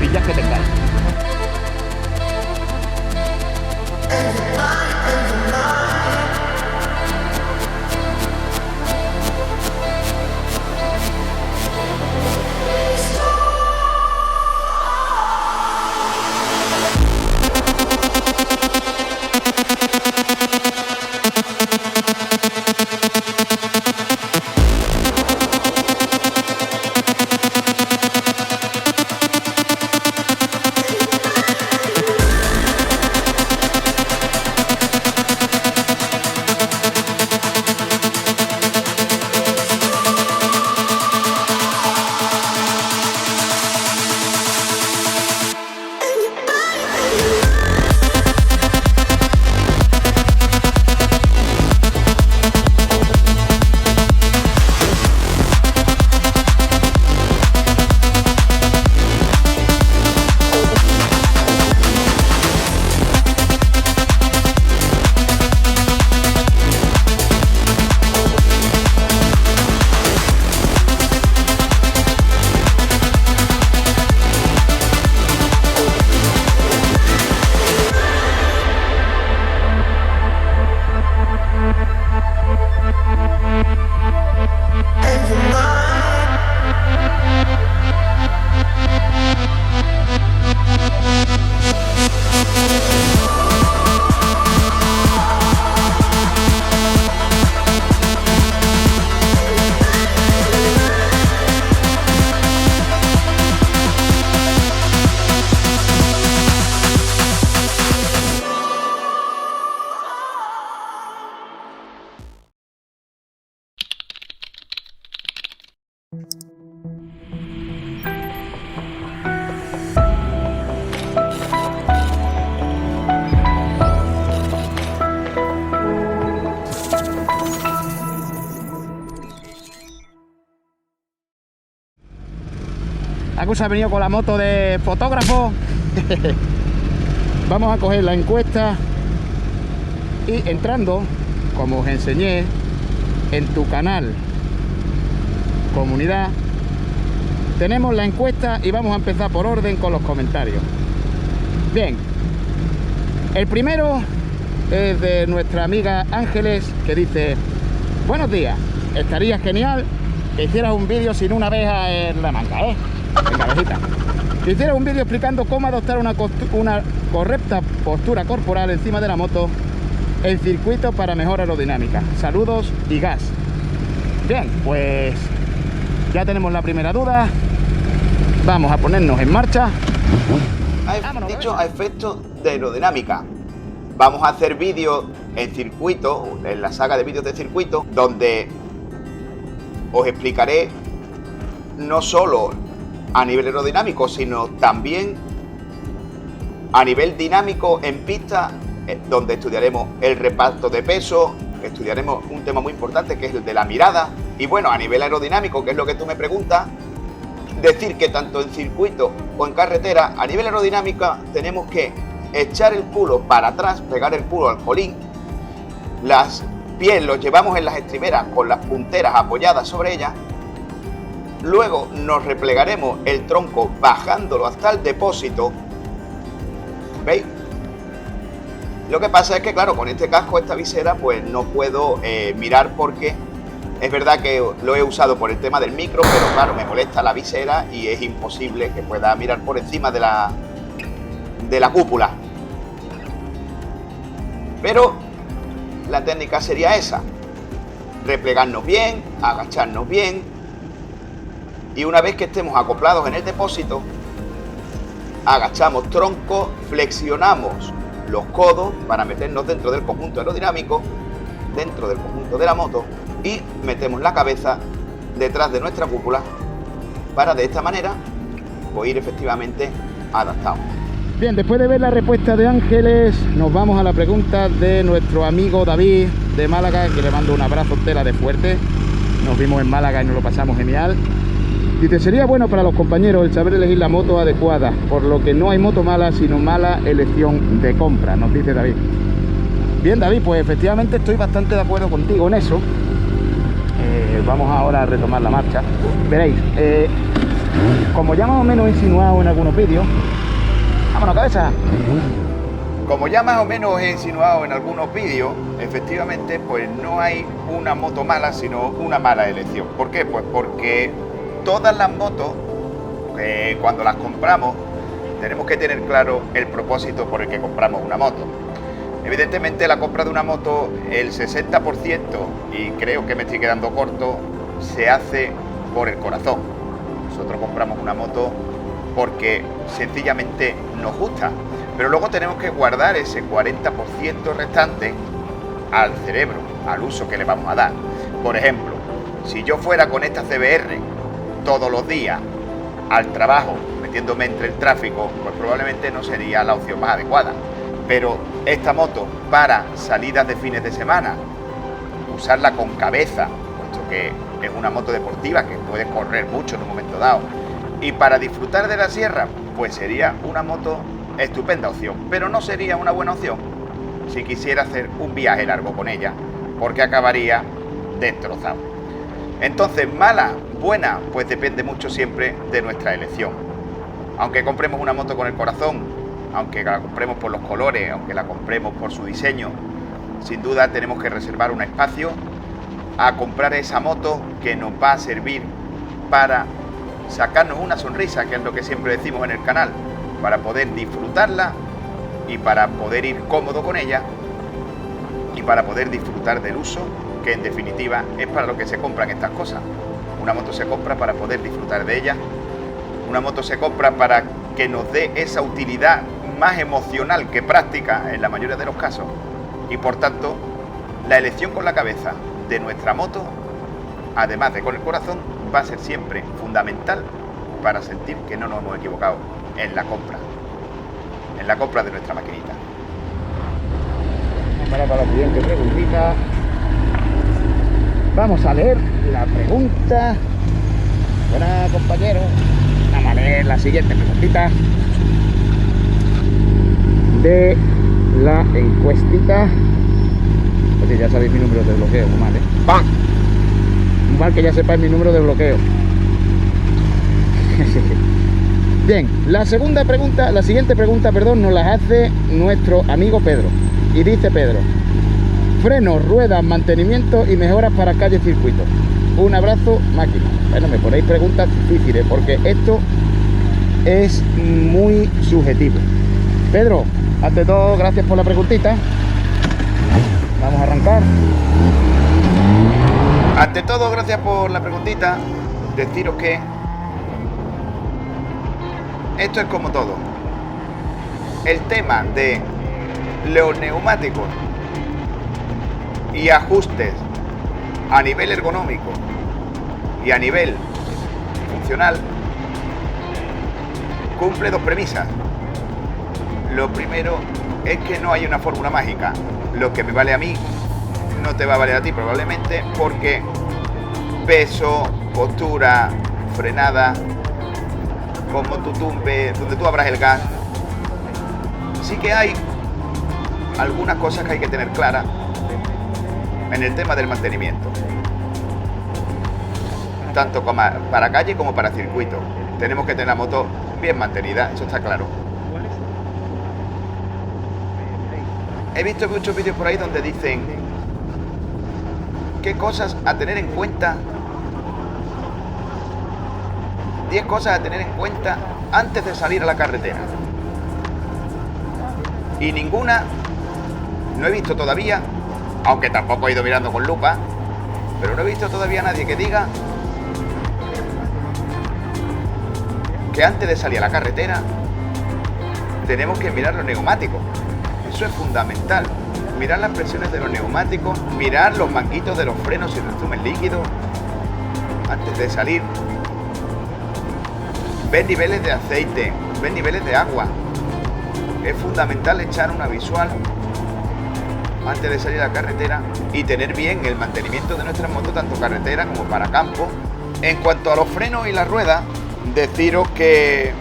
cosillas que tengáis. Agus ha venido con la moto de fotógrafo. Vamos a coger la encuesta y entrando, como os enseñé, en tu canal comunidad, tenemos la encuesta y vamos a empezar por orden con los comentarios. Bien, el primero es de nuestra amiga Ángeles, que dice: buenos días, estaría genial que hicieras un vídeo sin una abeja en la manga, venga, abejita. Que hicieras un vídeo explicando cómo adoptar una correcta postura corporal encima de la moto en circuito para mejor aerodinámica. Saludos y gas. Bien, pues ya tenemos la primera duda. Vamos a ponernos en marcha. Dicho a efectos de aerodinámica, vamos a hacer vídeos en circuito, en la saga de vídeos de circuito, donde os explicaré no solo a nivel aerodinámico, sino también a nivel dinámico en pista, donde estudiaremos el reparto de peso, estudiaremos un tema muy importante que es el de la mirada. Y bueno, a nivel aerodinámico, que es lo que tú me preguntas, decir que tanto en circuito o en carretera, a nivel aerodinámica, tenemos que echar el culo para atrás, pegar el culo al colín, las pies los llevamos en las estriberas con las punteras apoyadas sobre ellas. Luego nos replegaremos el tronco bajándolo hasta el depósito. ¿Veis? Lo que pasa es que, claro, con este casco, esta visera, pues no puedo mirar, porque es verdad que lo he usado por el tema del micro, pero claro, me molesta la visera y es imposible que pueda mirar por encima de la cúpula. Pero la técnica sería esa: replegarnos bien, agacharnos bien. Y una vez que estemos acoplados en el depósito, agachamos tronco, flexionamos los codos para meternos dentro del conjunto aerodinámico, dentro del conjunto de la moto, y metemos la cabeza detrás de nuestra cúpula para de esta manera pues ir efectivamente adaptados. Bien, después de ver la respuesta de Ángeles, nos vamos a la pregunta de nuestro amigo David de Málaga, que le mando un abrazo tela de fuerte. Nos vimos en Málaga y nos lo pasamos genial. Dice: sería bueno para los compañeros el saber elegir la moto adecuada, por lo que no hay moto mala, sino mala elección de compra, nos dice David. Bien, David, pues efectivamente estoy bastante de acuerdo contigo en eso. Vamos ahora a retomar la marcha. Veréis, como ya más o menos he insinuado en algunos vídeos, vámonos, cabeza. Como ya más o menos he insinuado en algunos vídeos, efectivamente, pues no hay una moto mala, sino una mala elección. ¿Por qué? Pues porque todas las motos, cuando las compramos, tenemos que tener claro el propósito por el que compramos una moto. Evidentemente, la compra de una moto, el 60%, y creo que me estoy quedando corto, se hace por el corazón. Nosotros compramos una moto porque sencillamente nos gusta. Pero luego tenemos que guardar ese 40% restante al cerebro, al uso que le vamos a dar. Por ejemplo, si yo fuera con esta CBR todos los días al trabajo, metiéndome entre el tráfico, pues probablemente no sería la opción más adecuada. Pero esta moto para salidas de fines de semana, usarla con cabeza, puesto que es una moto deportiva que puede correr mucho en un momento dado, y para disfrutar de la sierra, pues sería una moto estupenda opción, pero no sería una buena opción si quisiera hacer un viaje largo con ella, porque acabaría destrozado. Entonces, mala, buena, pues depende mucho siempre de nuestra elección. Aunque compremos una moto con el corazón, aunque la compremos por los colores, aunque la compremos por su diseño, sin duda tenemos que reservar un espacio a comprar esa moto que nos va a servir para sacarnos una sonrisa, que es lo que siempre decimos en el canal, para poder disfrutarla y para poder ir cómodo con ella y para poder disfrutar del uso, que en definitiva es para lo que se compran estas cosas. Una moto se compra para poder disfrutar de ella, una moto se compra para que nos dé esa utilidad más emocional que práctica en la mayoría de los casos, y por tanto la elección con la cabeza de nuestra moto, además de con el corazón, va a ser siempre fundamental para sentir que no nos hemos equivocado en la compra de nuestra maquinita. Para la siguiente preguntita. Vamos a leer la pregunta. Buenas, compañero. Vamos a leer la siguiente preguntita de la encuestita. Oye, ya sabéis mi número de bloqueo, muy mal, ¿eh? ¡Pam! Muy mal que ya sepáis mi número de bloqueo. Bien, la siguiente pregunta, nos la hace nuestro amigo Pedro. Y dice Pedro: frenos, ruedas, mantenimiento y mejoras para calle y circuito. Un abrazo, máquina. Bueno, me ponéis preguntas difíciles porque esto es muy subjetivo. Pedro, ante todo, gracias por la preguntita. Vamos a arrancar. Ante todo, gracias por la preguntita. Deciros que esto es como todo. El tema de los neumáticos y ajustes a nivel ergonómico y a nivel funcional cumple dos premisas. Lo primero es que no hay una fórmula mágica. Lo que me vale a mí no te va a valer a ti probablemente, porque peso, postura, frenada, como tú tumbes, donde tú abras el gas, sí que hay algunas cosas que hay que tener claras en el tema del mantenimiento, tanto para calle como para circuito. Tenemos que tener la moto bien mantenida, eso está claro. He visto muchos vídeos por ahí donde dicen qué cosas a tener en cuenta, 10 cosas a tener en cuenta antes de salir a la carretera. Y ninguna, no he visto todavía, aunque tampoco he ido mirando con lupa, pero no he visto todavía a nadie que diga que antes de salir a la carretera tenemos que mirar los neumáticos. Eso es fundamental. Mirar las presiones de los neumáticos, mirar los manguitos de los frenos si resumen líquido antes de salir. Ver niveles de aceite, ver niveles de agua. Es fundamental echar una visual antes de salir a la carretera y tener bien el mantenimiento de nuestras motos, tanto carretera como para campo. En cuanto a los frenos y las ruedas, deciros que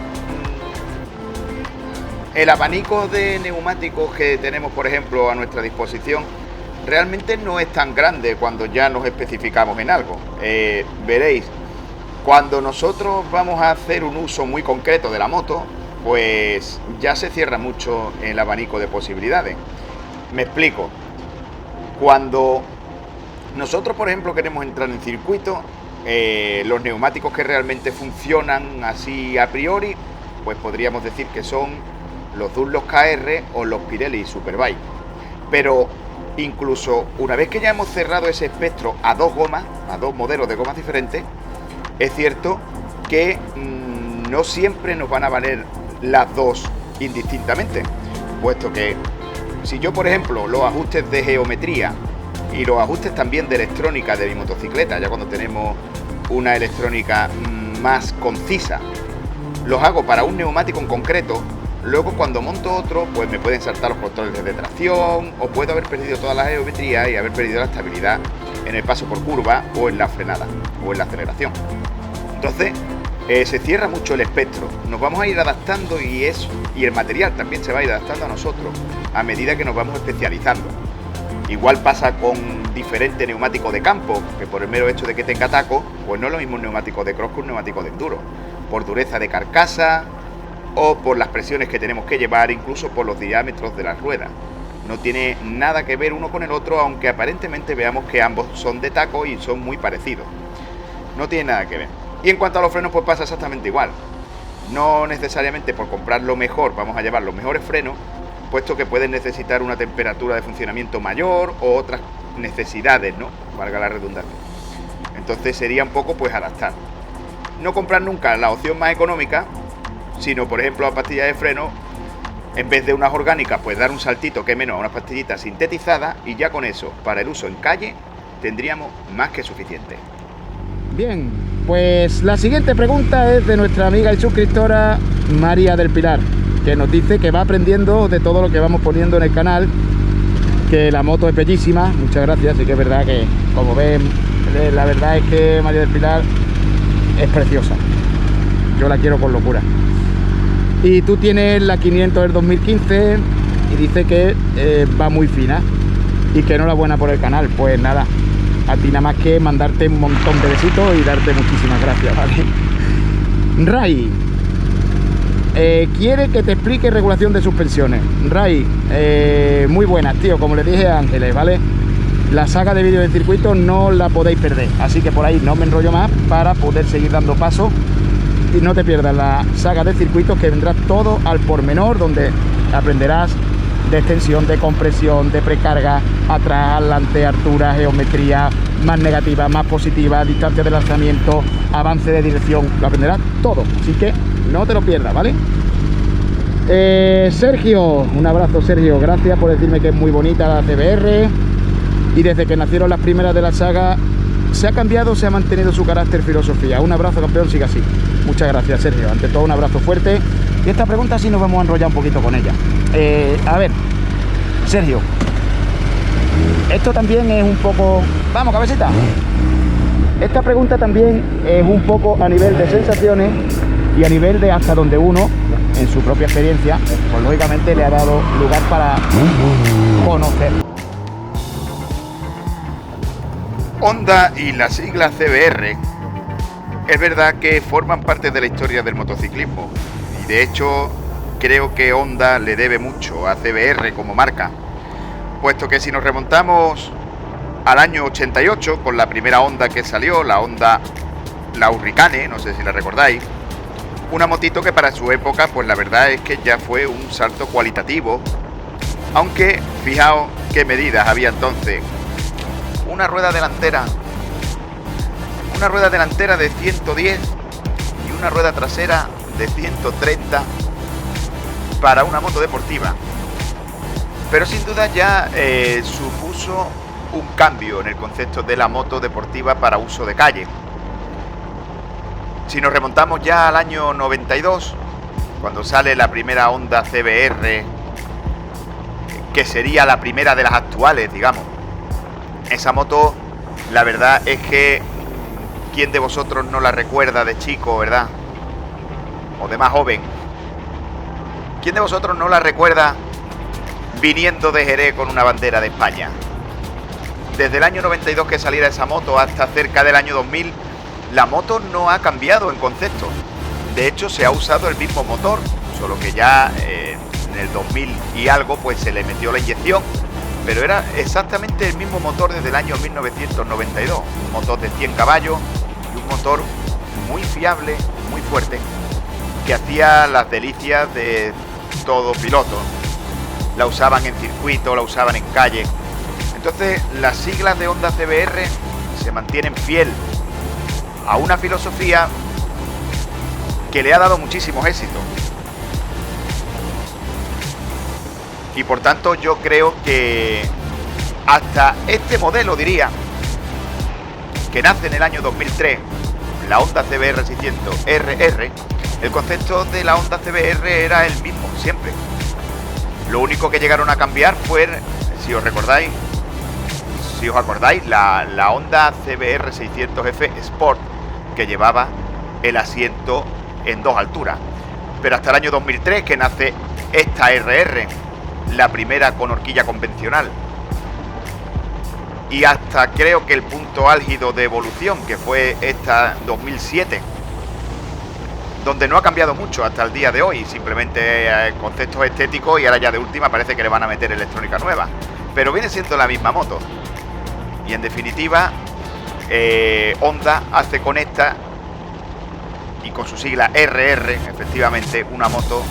el abanico de neumáticos que tenemos, por ejemplo, a nuestra disposición, realmente no es tan grande cuando ya nos especificamos en algo. Veréis Cuando nosotros vamos a hacer un uso muy concreto de la moto, pues ya se cierra mucho el abanico de posibilidades. Me explico. Cuando nosotros, por ejemplo, queremos entrar en circuito, los neumáticos que realmente funcionan así a priori, pues podríamos decir que son los Dunlop KR o los Pirelli Superbike. Pero incluso una vez que ya hemos cerrado ese espectro a dos gomas, a dos modelos de gomas diferentes, es cierto que no siempre nos van a valer las dos indistintamente, puesto que si yo, por ejemplo, los ajustes de geometría y los ajustes también de electrónica de mi motocicleta, ya cuando tenemos una electrónica más concisa, los hago para un neumático en concreto, luego cuando monto otro, pues me pueden saltar los controles de tracción, o puedo haber perdido toda la geometría y haber perdido la estabilidad en el paso por curva o en la frenada o en la aceleración. Entonces se cierra mucho el espectro, nos vamos a ir adaptando y el material también se va a ir adaptando a nosotros a medida que nos vamos especializando. Igual pasa con diferentes neumáticos de campo, que por el mero hecho de que tenga taco, pues no es lo mismo un neumático de cross que un neumático de enduro, por dureza de carcasa o por las presiones que tenemos que llevar, incluso por los diámetros de las ruedas. No tiene nada que ver uno con el otro, aunque aparentemente veamos que ambos son de taco y son muy parecidos. No tiene nada que ver. Y en cuanto a los frenos, pues pasa exactamente igual. No necesariamente por comprar lo mejor vamos a llevar los mejores frenos, puesto que pueden necesitar una temperatura de funcionamiento mayor o otras necesidades, ¿no? Valga la redundancia. Entonces sería un poco pues adaptar. No comprar nunca la opción más económica, sino por ejemplo a pastillas de freno, en vez de unas orgánicas, pues dar un saltito que menos a unas pastillitas sintetizadas, y ya con eso, para el uso en calle, tendríamos más que suficiente. Bien, pues la siguiente pregunta es de nuestra amiga y suscriptora María del Pilar, que nos dice que va aprendiendo de todo lo que vamos poniendo en el canal, que la moto es bellísima. Muchas gracias, y que es verdad que, como ven, la verdad es que María del Pilar es preciosa. Yo la quiero con locura. Y tú tienes la 500 del 2015 y dice que va muy fina y que enhorabuena por el canal. Pues nada, a ti nada más que mandarte un montón de besitos y darte muchísimas gracias, ¿vale? Ray quiere que te explique regulación de suspensiones. Ray, muy buenas, tío, como le dije a Ángeles, ¿vale? La saga de vídeos de circuito no la podéis perder, así que por ahí no me enrollo más para poder seguir dando paso. Y no te pierdas la saga de circuitos, que vendrá todo al pormenor, donde aprenderás de extensión, de compresión, de precarga, atrás, adelante, altura, geometría, más negativa, más positiva, distancia de lanzamiento, avance de dirección, lo aprenderás todo, así que no te lo pierdas, ¿vale? Sergio, un abrazo, Sergio, gracias por decirme que es muy bonita la CBR, y desde que nacieron las primeras de la saga se ha cambiado, se ha mantenido su carácter, filosofía. Un abrazo, campeón, siga así. Muchas gracias, Sergio. Ante todo, un abrazo fuerte. Y esta pregunta sí nos vamos a enrollar un poquito con ella. A ver, Sergio, esto también es un poco... Vamos, cabecita. Esta pregunta también es un poco a nivel de sensaciones y a nivel de hasta donde uno, en su propia experiencia, pues lógicamente le ha dado lugar para conocer. Honda y la sigla CBR es verdad que forman parte de la historia del motociclismo, y de hecho creo que Honda le debe mucho a CBR como marca, puesto que si nos remontamos al año 88 con la primera Honda que salió, la Honda la Hurricane, no sé si la recordáis, una motito que para su época pues la verdad es que ya fue un salto cualitativo, aunque fijaos qué medidas había entonces. Una rueda delantera de 110 y una rueda trasera de 130 para una moto deportiva, pero sin duda ya supuso un cambio en el concepto de la moto deportiva para uso de calle. Si nos remontamos ya al año 92, cuando sale la primera Honda CBR, que sería la primera de las actuales, digamos, esa moto, la verdad es que ¿quién de vosotros no la recuerda de chico, verdad? O de más joven. ¿Quién de vosotros no la recuerda viniendo de Jerez con una bandera de España? Desde el año 92 que saliera esa moto hasta cerca del año 2000, la moto no ha cambiado en concepto. De hecho, se ha usado el mismo motor, solo que ya en el 2000 y algo pues se le metió la inyección, pero era exactamente el mismo motor desde el año 1992, un motor de 100 caballos y un motor muy fiable, muy fuerte, que hacía las delicias de todo piloto. La usaban en circuito, la usaban en calle. Entonces las siglas de Honda CBR se mantienen fiel a una filosofía que le ha dado muchísimos éxitos. Y por tanto yo creo que hasta este modelo, diría, que nace en el año 2003, la Honda CBR 600 RR, el concepto de la Honda CBR era el mismo siempre. Lo único que llegaron a cambiar fue, si os acordáis, la Honda CBR 600F Sport, que llevaba el asiento en 2 alturas. Pero hasta el año 2003 que nace esta RR, la primera con horquilla convencional. Y hasta creo que el punto álgido de evolución, que fue esta 2007, donde no ha cambiado mucho hasta el día de hoy, simplemente conceptos estéticos, y ahora ya de última parece que le van a meter electrónica nueva, pero viene siendo la misma moto. Y en definitiva, Honda hace con esta y con su sigla RR, efectivamente, una moto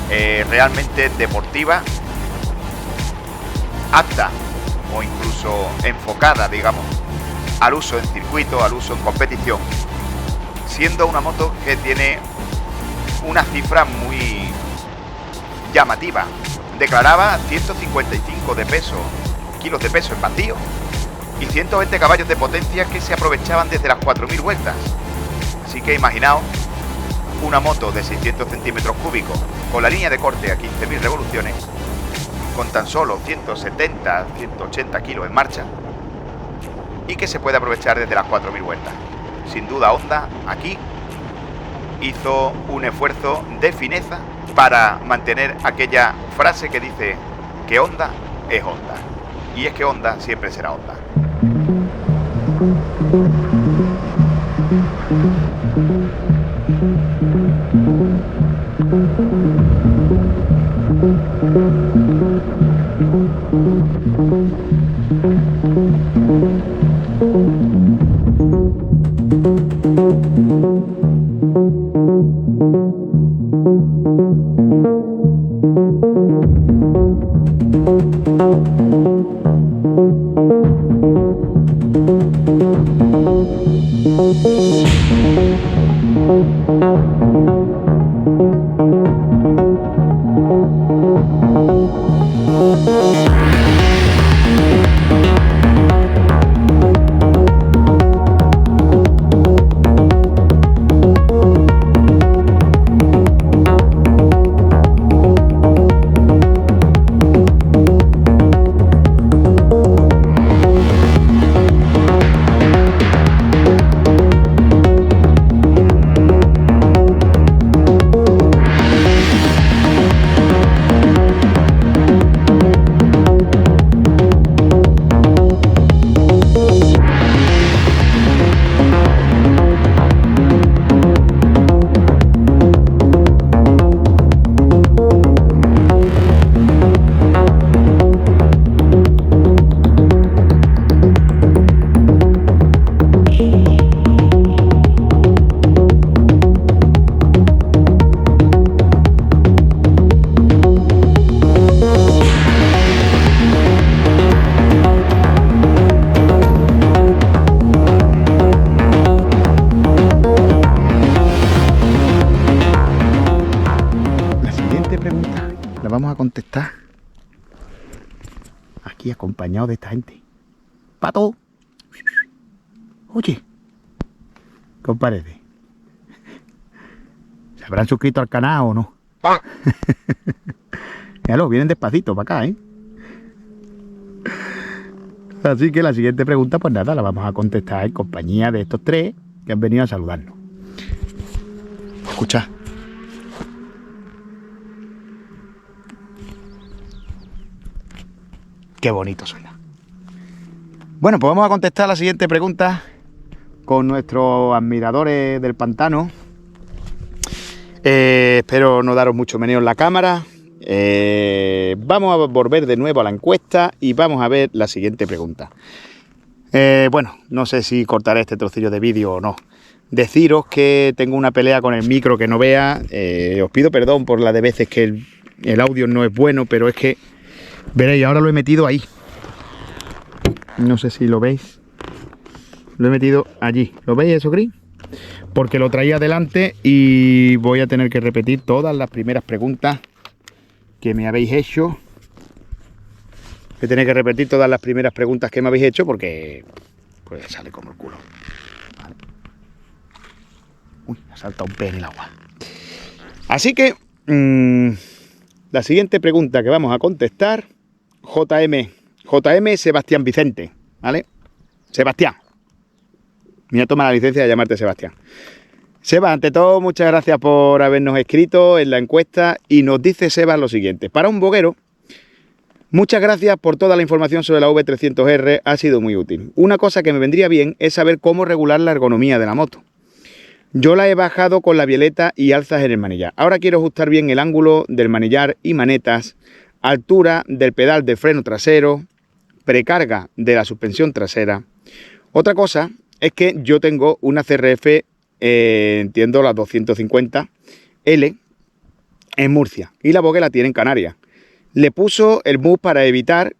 realmente deportiva, apta o incluso enfocada, digamos, al uso en circuito, al uso en competición, siendo una moto que tiene una cifra muy llamativa. Declaraba 155 kilos de peso en vacío y 120 caballos de potencia que se aprovechaban desde las 4.000 vueltas. Así que imaginaos una moto de 600 centímetros cúbicos con la línea de corte a 15.000 revoluciones, con tan solo 170, 180 kilos en marcha, y que se puede aprovechar desde las 4.000 vueltas. Sin duda Honda aquí hizo un esfuerzo de fineza para mantener aquella frase que dice que Honda es Honda, y es que Honda siempre será Honda. Vamos a contestar aquí acompañado de esta gente. Pato, oye, ¿qué os parece? ¿Se habrán suscrito al canal o no? Míralo, vienen despacito para acá, ¿eh? Así que la siguiente pregunta, pues nada, la vamos a contestar en compañía de estos tres que han venido a saludarnos. Escucha. Qué bonito suena. Bueno, pues vamos a contestar la siguiente pregunta con nuestros admiradores del pantano. Espero no daros mucho meneo en la cámara. Vamos a volver de nuevo a la encuesta y vamos a ver la siguiente pregunta. Bueno, no sé si cortaré este trocillo de vídeo o no. Deciros que tengo una pelea con el micro que no vea. Os pido perdón por la de veces que el audio no es bueno, pero es que veréis, ahora lo he metido ahí. No sé si lo veis. Lo he metido allí. ¿Lo veis eso, Gris? Porque lo traía adelante y voy a tener que repetir todas las primeras preguntas que me habéis hecho. Voy a tener que repetir todas las primeras preguntas que me habéis hecho porque pues sale como el culo. Vale. Uy, ha saltado un pez en el agua. Así que la siguiente pregunta que vamos a contestar, JM Sebastián Vicente, ¿vale? Sebastián. Mira, toma la licencia de llamarte Sebastián. Seba, ante todo, muchas gracias por habernos escrito en la encuesta y nos dice Seba lo siguiente. Para un boguero, muchas gracias por toda la información sobre la V300R, ha sido muy útil. Una cosa que me vendría bien es saber cómo regular la ergonomía de la moto. Yo la he bajado con la bieleta y alzas en el manillar. Ahora quiero ajustar bien el ángulo del manillar y manetas, altura del pedal de freno trasero, precarga de la suspensión trasera. Otra cosa es que yo tengo una CRF, entiendo la 250L en Murcia y la Vogue la tiene en Canarias. Le puso el MUS para evitar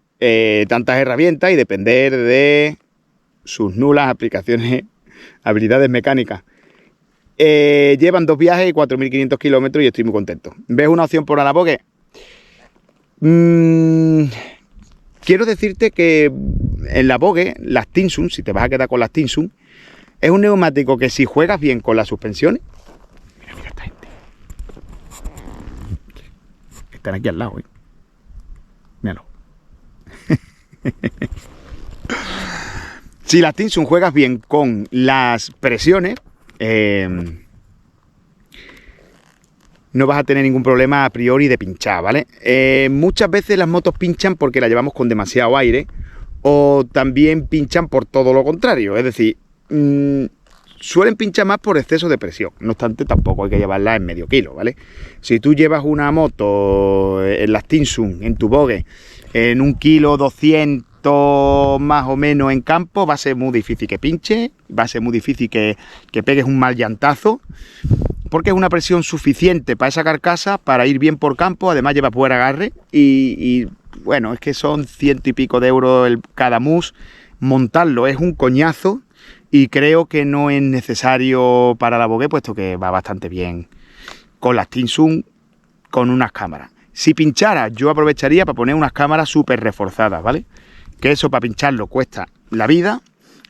tantas herramientas y depender de sus nulas habilidades mecánicas. Llevan 2 viajes y 4.500 kilómetros y estoy muy contento. ¿Ves una opción por la Vogue? Quiero decirte que en la Vogue, las Tinsum, si te vas a quedar con las Tinsum, es un neumático que si juegas bien con las suspensiones... Mira esta gente. Están aquí al lado, ¿eh? Míralo. Si las Tinsum juegas bien con las presiones, no vas a tener ningún problema a priori de pinchar, ¿vale? Muchas veces las motos pinchan porque las llevamos con demasiado aire o también pinchan por todo lo contrario, es decir, suelen pinchar más por exceso de presión. No obstante, tampoco hay que llevarla en medio kilo, ¿vale? Si tú llevas una moto en las Tinsum, en tu Vogue, en 1,2 kg más o menos en campo, va a ser muy difícil que pinche, va a ser muy difícil que pegues un mal llantazo, porque es una presión suficiente para esa carcasa, para ir bien por campo. Además lleva buen agarre y bueno, es que son 100 y pico de euros cada mus. Montarlo es un coñazo y creo que no es necesario para la Vogue, puesto que va bastante bien con las Tinsum, con unas cámaras. Si pinchara, yo aprovecharía para poner unas cámaras súper reforzadas, ¿vale? Que eso para pincharlo cuesta la vida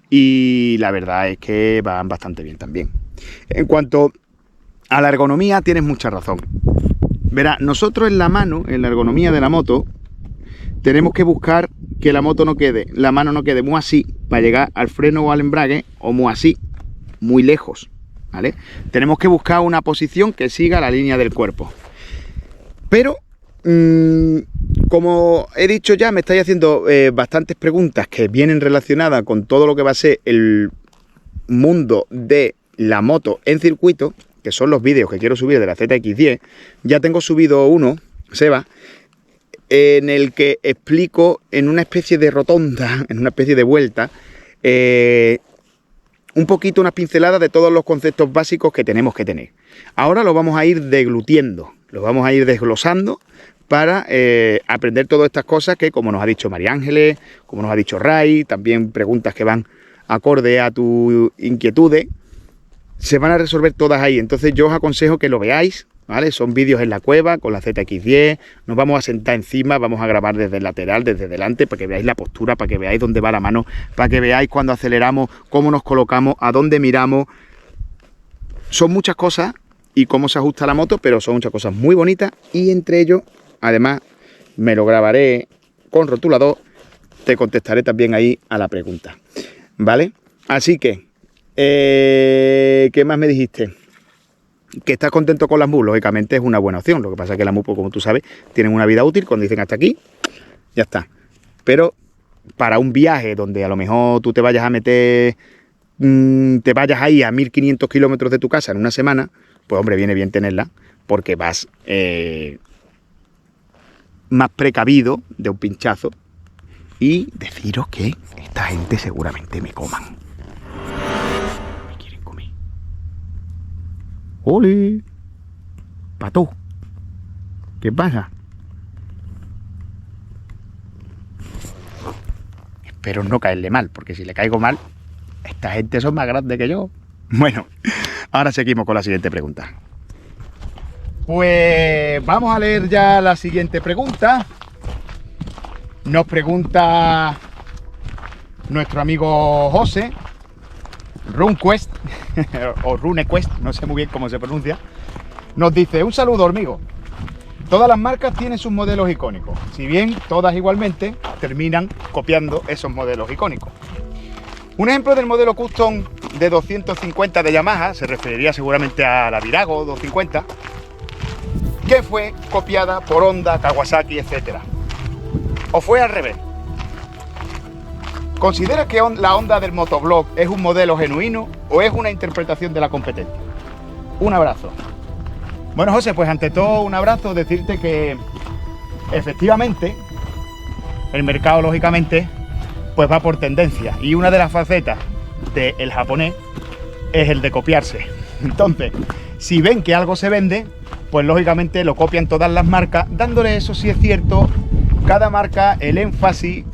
y la verdad es que van bastante bien también. En cuanto a la ergonomía, tienes mucha razón. Verá, nosotros en la mano, en la ergonomía de la moto, tenemos que buscar que la moto no quede, la mano no quede muy así para llegar al freno o al embrague, o muy así, muy lejos, ¿vale? Tenemos que buscar una posición que siga la línea del cuerpo. Pero, como he dicho ya, me estáis haciendo bastantes preguntas que vienen relacionadas con todo lo que va a ser el mundo de la moto en circuito, que son los vídeos que quiero subir de la ZX10. Ya tengo subido uno, Seba, en el que explico en una especie de rotonda, en una especie de vuelta, un poquito, unas pinceladas de todos los conceptos básicos que tenemos que tener. Ahora lo vamos a ir deglutiendo, lo vamos a ir desglosando para aprender todas estas cosas que, como nos ha dicho María Ángeles, como nos ha dicho Ray, también preguntas que van acorde a tus inquietudes, se van a resolver todas ahí. Entonces yo os aconsejo que lo veáis, ¿vale? Son vídeos en la cueva con la ZX10, nos vamos a sentar encima, vamos a grabar desde el lateral, desde delante, para que veáis la postura, para que veáis dónde va la mano, para que veáis cuando aceleramos, cómo nos colocamos, a dónde miramos. Son muchas cosas y cómo se ajusta la moto, pero son muchas cosas muy bonitas y entre ellos, además, me lo grabaré con rotulador, te contestaré también ahí a la pregunta, ¿vale? Así que, ¿qué más me dijiste? Que estás contento con las MUS, lógicamente es una buena opción. Lo que pasa es que las MUS, como tú sabes, tienen una vida útil. Cuando dicen hasta aquí, ya está. Pero para un viaje donde a lo mejor tú te vayas a meter te vayas ahí a 1500 kilómetros de tu casa en una semana, pues hombre, viene bien tenerla, porque vas más precavido de un pinchazo. Y deciros que esta gente seguramente me coman. Me quieren comer. ¡Ole! Pato. ¿Qué pasa? Espero no caerle mal, porque si le caigo mal, esta gente son más grandes que yo. Bueno, ahora seguimos con la siguiente pregunta. Pues vamos a leer ya la siguiente pregunta. Nos pregunta nuestro amigo José, RunQuest, o RuneQuest, no sé muy bien cómo se pronuncia. Nos dice: un saludo, amigo. Todas las marcas tienen sus modelos icónicos, si bien todas igualmente terminan copiando esos modelos icónicos. Un ejemplo del modelo custom de 250 de Yamaha se referiría seguramente a la Virago 250, que fue copiada por Honda, Kawasaki, etc. ¿O fue al revés? ¿Considera que la Honda del motoblog es un modelo genuino o es una interpretación de la competencia? Un abrazo. Bueno, José, pues ante todo un abrazo, decirte que efectivamente el mercado, lógicamente, pues va por tendencia, y una de las facetas del japonés es el de copiarse. Entonces, si ven que algo se vende, pues lógicamente lo copian todas las marcas, dándole, eso sí es cierto, cada marca el énfasis,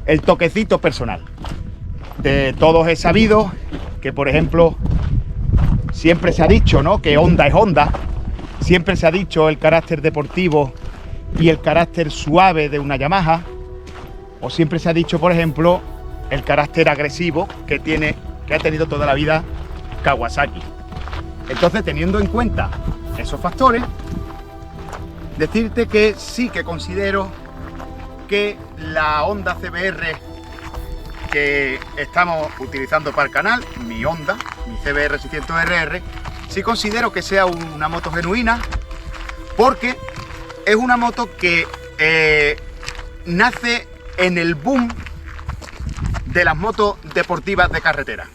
el toquecito personal. De todos he sabido que, por ejemplo, siempre se ha dicho, ¿no?, que Honda es Honda, siempre se ha dicho el carácter deportivo y el carácter suave de una Yamaha, o siempre se ha dicho, por ejemplo, el carácter agresivo que ha tenido toda la vida Kawasaki. Entonces, teniendo en cuenta esos factores, decirte que sí que considero que la Honda CBR que estamos utilizando para el canal, mi Honda, mi CBR 600RR, sí considero que sea una moto genuina, porque es una moto que nace en el boom de las motos deportivas de carretera,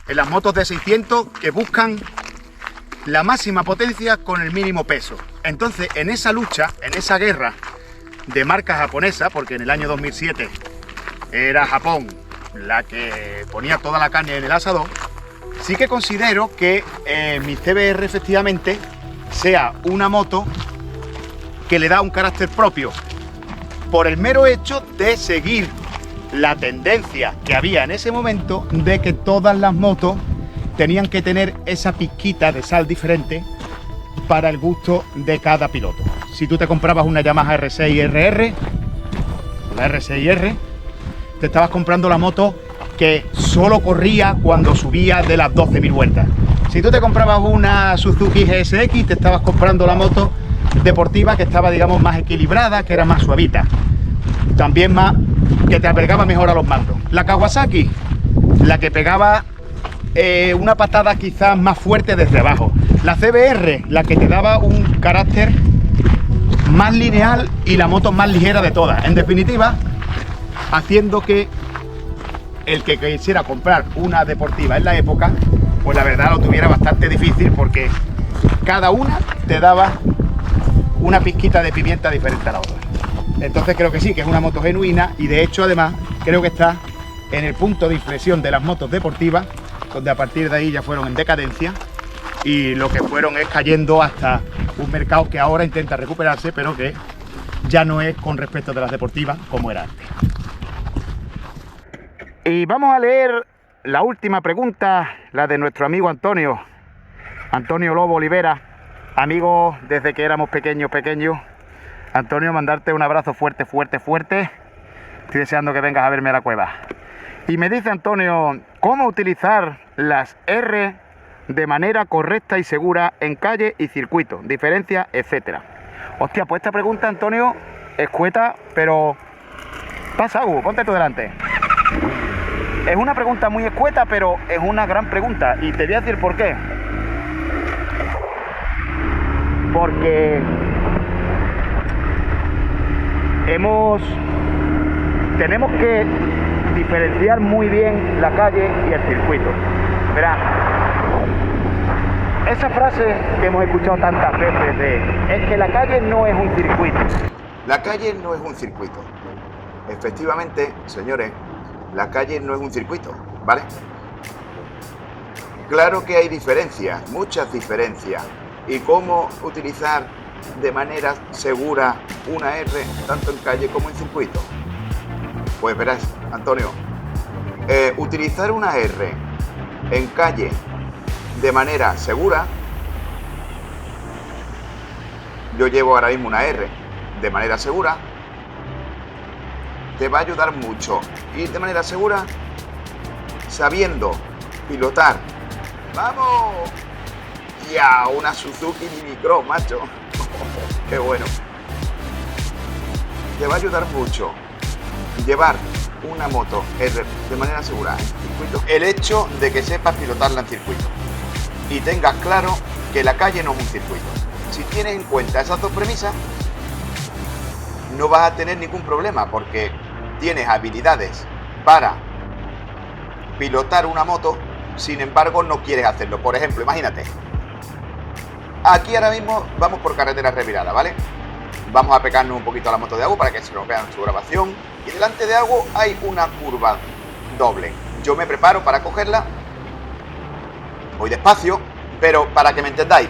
en las motos de 600 que buscan la máxima potencia con el mínimo peso. Entonces, en esa lucha, en esa guerra de marca japonesa, porque en el año 2007 era Japón la que ponía toda la carne en el asador, sí que considero que mi CBR efectivamente sea una moto que le da un carácter propio, por el mero hecho de seguir la tendencia que había en ese momento de que todas las motos tenían que tener esa pizquita de sal diferente para el gusto de cada piloto. Si tú te comprabas una Yamaha R6RR, la R6R, te estabas comprando la moto que solo corría cuando subía de las 12.000 vueltas. Si tú te comprabas una Suzuki GSX, te estabas comprando la moto deportiva que estaba, digamos, más equilibrada, que era más suavita, también más, que te albergaba mejor a los mandos. La Kawasaki, la que pegaba una patada quizás más fuerte desde abajo. La CBR, la que te daba un carácter más lineal y la moto más ligera de todas. En definitiva, haciendo que el que quisiera comprar una deportiva en la época, pues la verdad lo tuviera bastante difícil, porque cada una te daba una pizquita de pimienta diferente a la otra. Entonces creo que sí, que es una moto genuina, y de hecho además creo que está en el punto de inflexión de las motos deportivas, donde a partir de ahí ya fueron en decadencia y lo que fueron es cayendo hasta un mercado que ahora intenta recuperarse, pero que ya no es con respecto de las deportivas como era antes. Y vamos a leer la última pregunta, la de nuestro amigo Antonio Lobo Olivera, amigo desde que éramos pequeños. Antonio, mandarte un abrazo fuerte. Estoy deseando que vengas a verme a la cueva. Y me dice Antonio: ¿cómo utilizar las R de manera correcta y segura en calle y circuito? Diferencia, etcétera. Hostia, pues esta pregunta, Antonio, escueta, pero... Pasa, Hugo, ponte tú delante. Es una pregunta muy escueta, pero es una gran pregunta, y te voy a decir por qué. Porque tenemos que diferenciar muy bien la calle y el circuito. Verá, esa frase que hemos escuchado tantas veces es que la calle no es un circuito. La calle no es un circuito. Efectivamente, señores, la calle no es un circuito, ¿vale? Claro que hay diferencias, muchas diferencias. Y cómo utilizar de manera segura una R, tanto en calle como en circuito. Pues verás, Antonio, utilizar una R en calle de manera segura, yo llevo ahora mismo una R de manera segura, te va a ayudar mucho ir de manera segura sabiendo pilotar. ¡Vamos! ¡Ya! Una Suzuki Mini Cross, macho. ¡Qué bueno! Te va a ayudar mucho llevar una moto R de manera segura en circuito, el hecho de que sepas pilotarla en circuito y tengas claro que la calle no es un circuito. Si tienes en cuenta esas dos premisas, no vas a tener ningún problema porque tienes habilidades para pilotar una moto, sin embargo no quieres hacerlo. Por ejemplo, imagínate, aquí ahora mismo vamos por carretera revirada, ¿vale? Vamos a pegarnos un poquito a la moto de Agu para que se nos vea en su grabación. Y delante de Agu hay una curva doble. Yo me preparo para cogerla. Voy despacio, pero para que me entendáis,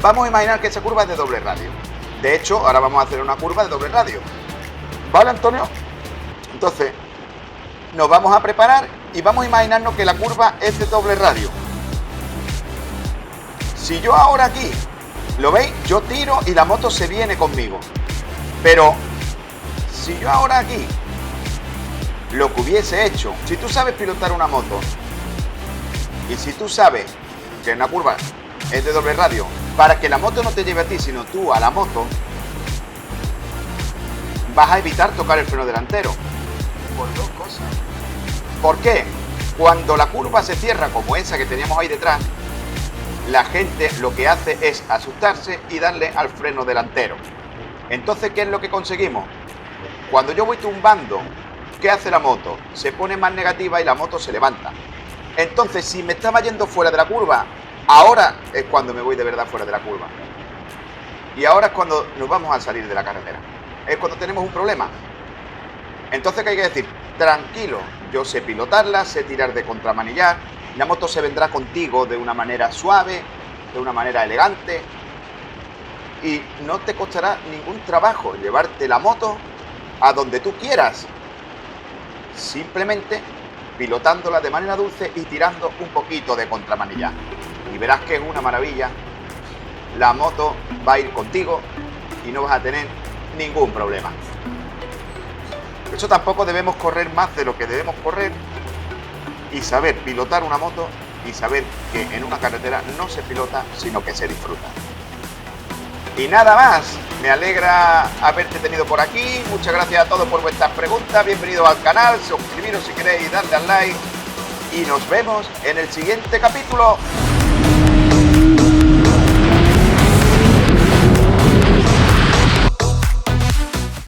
vamos a imaginar que esa curva es de doble radio. De hecho, ahora vamos a hacer una curva de doble radio. ¿Vale, Antonio? Entonces, nos vamos a preparar y vamos a imaginarnos que la curva es de doble radio. Si yo ahora aquí, ¿lo veis? Yo tiro y la moto se viene conmigo. Pero si yo ahora aquí lo que hubiese hecho, si tú sabes pilotar una moto y si tú sabes que una curva es de doble radio, para que la moto no te lleve a ti, sino tú a la moto, vas a evitar tocar el freno delantero. Por dos cosas. ¿Por qué? Cuando la curva se cierra como esa que teníamos ahí detrás, la gente lo que hace es asustarse y darle al freno delantero. Entonces, ¿qué es lo que conseguimos? Cuando yo voy tumbando, ¿qué hace la moto? Se pone más negativa y la moto se levanta. Entonces, si me estaba yendo fuera de la curva, ahora es cuando me voy de verdad fuera de la curva. Y ahora es cuando nos vamos a salir de la carretera. Es cuando tenemos un problema. Entonces, ¿qué hay que decir? Tranquilo, yo sé pilotarla, sé tirar de contramanillar. La moto se vendrá contigo de una manera suave, de una manera elegante. Y no te costará ningún trabajo llevarte la moto a donde tú quieras. Simplemente pilotándola de manera dulce y tirando un poquito de contramanillar. Y verás que es una maravilla. La moto va a ir contigo y no vas a tener ningún problema. Por eso tampoco debemos correr más de lo que debemos correr y saber pilotar una moto y saber que en una carretera no se pilota, sino que se disfruta. Y nada más, me alegra haberte tenido por aquí. Muchas gracias a todos por vuestras preguntas. Bienvenidos al canal, suscribiros si queréis, darle al like y nos vemos en el siguiente capítulo.